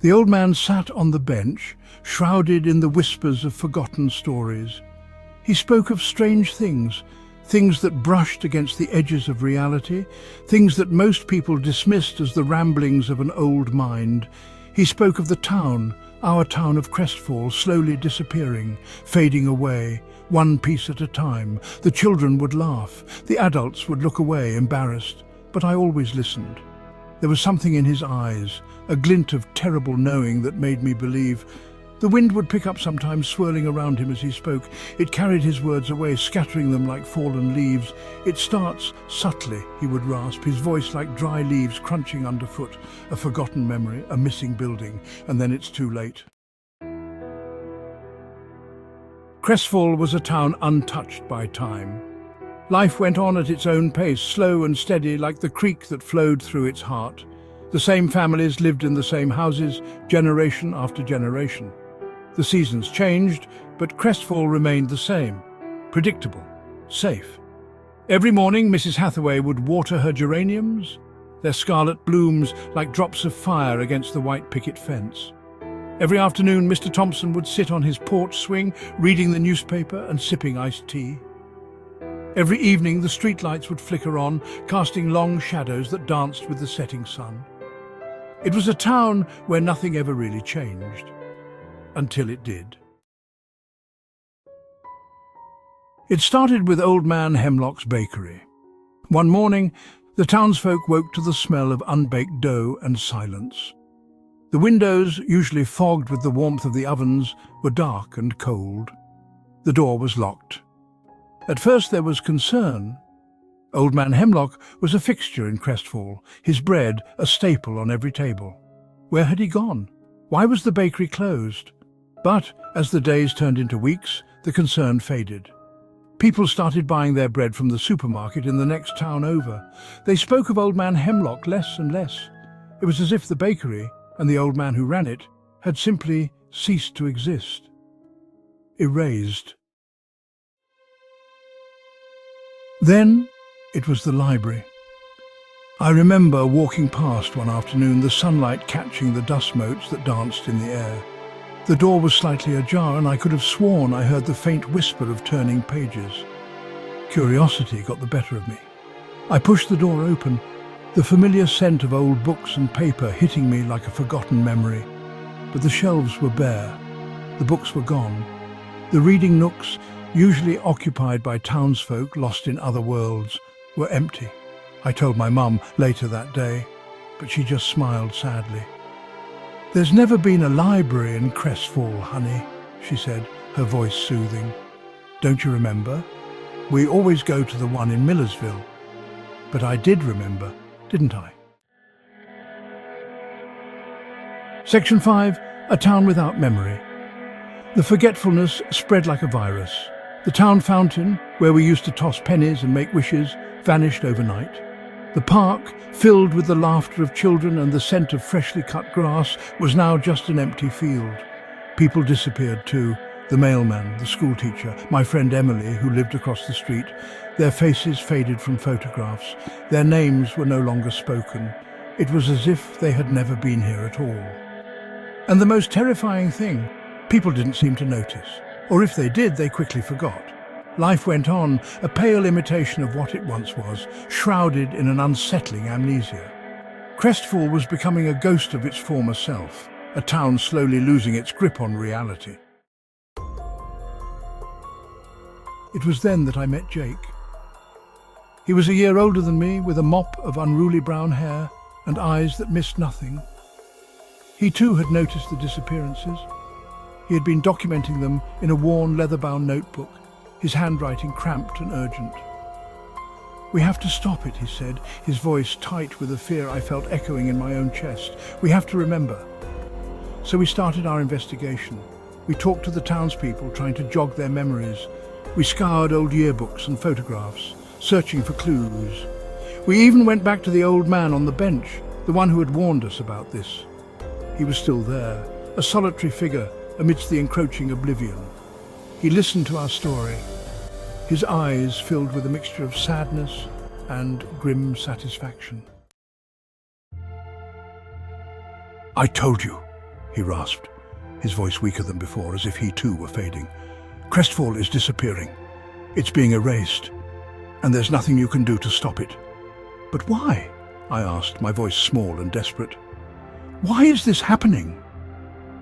The old man sat on the bench, shrouded in the whispers of forgotten stories. He spoke of strange things, things that brushed against the edges of reality, things that most people dismissed as the ramblings of an old mind. He spoke of the town, our town of Crestfall, slowly disappearing, fading away, one piece at a time. The children would laugh, the adults would look away, embarrassed, but I always listened. There was something in his eyes, a glint of terrible knowing that made me believe. The wind would pick up sometimes, swirling around him as he spoke. It carried his words away, scattering them like fallen leaves. "It starts subtly," he would rasp, his voice like dry leaves crunching underfoot. A forgotten memory, a missing building, and then it's too late. Crestfall was a town untouched by time. Life went on at its own pace, slow and steady like the creek that flowed through its heart. The same families lived in the same houses, generation after generation. The seasons changed, but Crestfall remained the same, predictable, safe. Every morning, Mrs. Hathaway would water her geraniums, their scarlet blooms like drops of fire against the white picket fence. Every afternoon, Mr. Thompson would sit on his porch swing, reading the newspaper and sipping iced tea. Every evening, the streetlights would flicker on, casting long shadows that danced with the setting sun. It was a town where nothing ever really changed. Until it did. It started with Old Man Hemlock's bakery. One morning, the townsfolk woke to the smell of unbaked dough and silence. The windows, usually fogged with the warmth of the ovens, were dark and cold. The door was locked. At first there was concern. Old Man Hemlock was a fixture in Crestfall, his bread a staple on every table. Where had he gone? Why was the bakery closed? But as the days turned into weeks, the concern faded. People started buying their bread from the supermarket in the next town over. They spoke of Old Man Hemlock less and less. It was as if the bakery, and the old man who ran it, had simply ceased to exist. Erased. Then it was the library. I remember walking past one afternoon, the sunlight catching the dust motes that danced in the air. The door was slightly ajar, and I could have sworn I heard the faint whisper of turning pages. Curiosity got the better of me. I pushed the door open, the familiar scent of old books and paper hitting me like a forgotten memory. But the shelves were bare. The books were gone. The reading nooks, usually occupied by townsfolk lost in other worlds, were empty. I told my mum later that day, but she just smiled sadly. "There's never been a library in Crestfall, honey," she said, her voice soothing. "Don't you remember? We always go to the one in Millersville." But I did remember, didn't I? Section 5. A town without memory. The forgetfulness spread like a virus. The town fountain, where we used to toss pennies and make wishes, vanished overnight. The park, filled with the laughter of children and the scent of freshly cut grass, was now just an empty field. People disappeared too. The mailman, the schoolteacher, my friend Emily, who lived across the street. Their faces faded from photographs. Their names were no longer spoken. It was as if they had never been here at all. And the most terrifying thing, people didn't seem to notice. Or if they did, they quickly forgot. Life went on, a pale imitation of what it once was, shrouded in an unsettling amnesia. Crestfall was becoming a ghost of its former self, a town slowly losing its grip on reality. It was then that I met Jake. He was a year older than me, with a mop of unruly brown hair and eyes that missed nothing. He too had noticed the disappearances. He had been documenting them in a worn, leather-bound notebook, his handwriting cramped and urgent. "We have to stop it," he said, his voice tight with a fear I felt echoing in my own chest. "We have to remember." So we started our investigation. We talked to the townspeople, trying to jog their memories. We scoured old yearbooks and photographs, searching for clues. We even went back to the old man on the bench, the one who had warned us about this. He was still there, a solitary figure amidst the encroaching oblivion. He listened to our story, his eyes filled with a mixture of sadness and grim satisfaction. "I told you," he rasped, his voice weaker than before, as if he too were fading. Crestfall is disappearing. It's being erased, and there's nothing you can do to stop it. But why? I asked, my voice small and desperate. Why is this happening?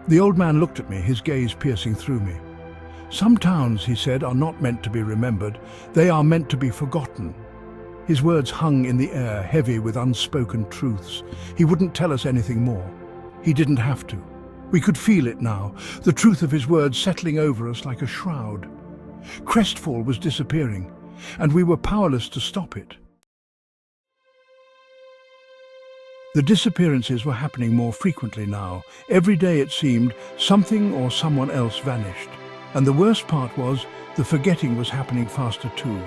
The old man looked at me, his gaze piercing through me. Some towns, he said, are not meant to be remembered. They are meant to be forgotten. His words hung in the air, heavy with unspoken truths. He wouldn't tell us anything more. He didn't have to. We could feel it now, the truth of his words settling over us like a shroud. Crestfall was disappearing, and we were powerless to stop it. The disappearances were happening more frequently now. Every day, it seemed, something or someone else vanished. And the worst part was, the forgetting was happening faster too.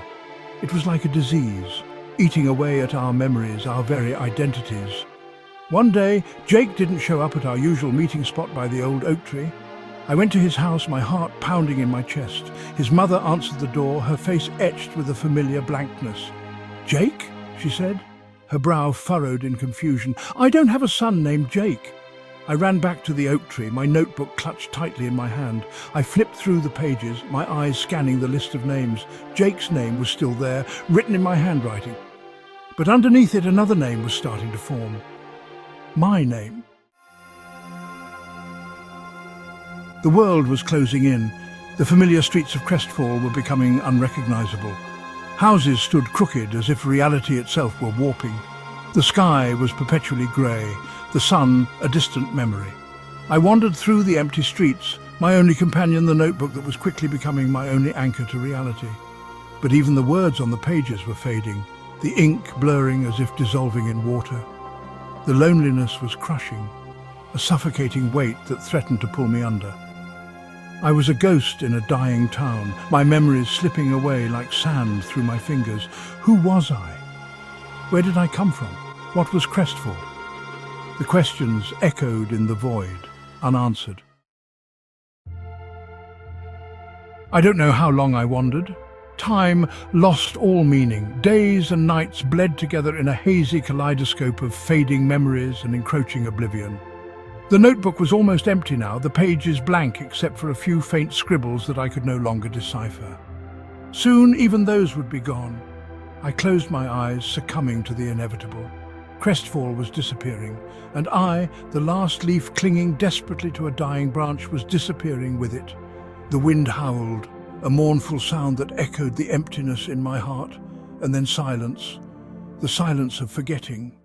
It was like a disease, eating away at our memories, our very identities. One day, Jake didn't show up at our usual meeting spot by the old oak tree. I went to his house, my heart pounding in my chest. His mother answered the door, her face etched with a familiar blankness. "Jake?" she said, her brow furrowed in confusion. "I don't have a son named Jake." I ran back to the oak tree, my notebook clutched tightly in my hand. I flipped through the pages, my eyes scanning the list of names. Jake's name was still there, written in my handwriting. But underneath it, another name was starting to form. My name. The world was closing in. The familiar streets of Crestfall were becoming unrecognizable. Houses stood crooked as if reality itself were warping. The sky was perpetually grey, the sun a distant memory. I wandered through the empty streets, my only companion the notebook that was quickly becoming my only anchor to reality. But even the words on the pages were fading, the ink blurring as if dissolving in water. The loneliness was crushing, a suffocating weight that threatened to pull me under. I was a ghost in a dying town, my memories slipping away like sand through my fingers. Who was I? Where did I come from? What was Crestfall? The questions echoed in the void, unanswered. I don't know how long I wandered. Time lost all meaning. Days and nights bled together in a hazy kaleidoscope of fading memories and encroaching oblivion. The notebook was almost empty now, the pages blank except for a few faint scribbles that I could no longer decipher. Soon even those would be gone. I closed my eyes, succumbing to the inevitable. Crestfall was disappearing, and I, the last leaf clinging desperately to a dying branch, was disappearing with it. The wind howled, a mournful sound that echoed the emptiness in my heart, and then silence, the silence of forgetting.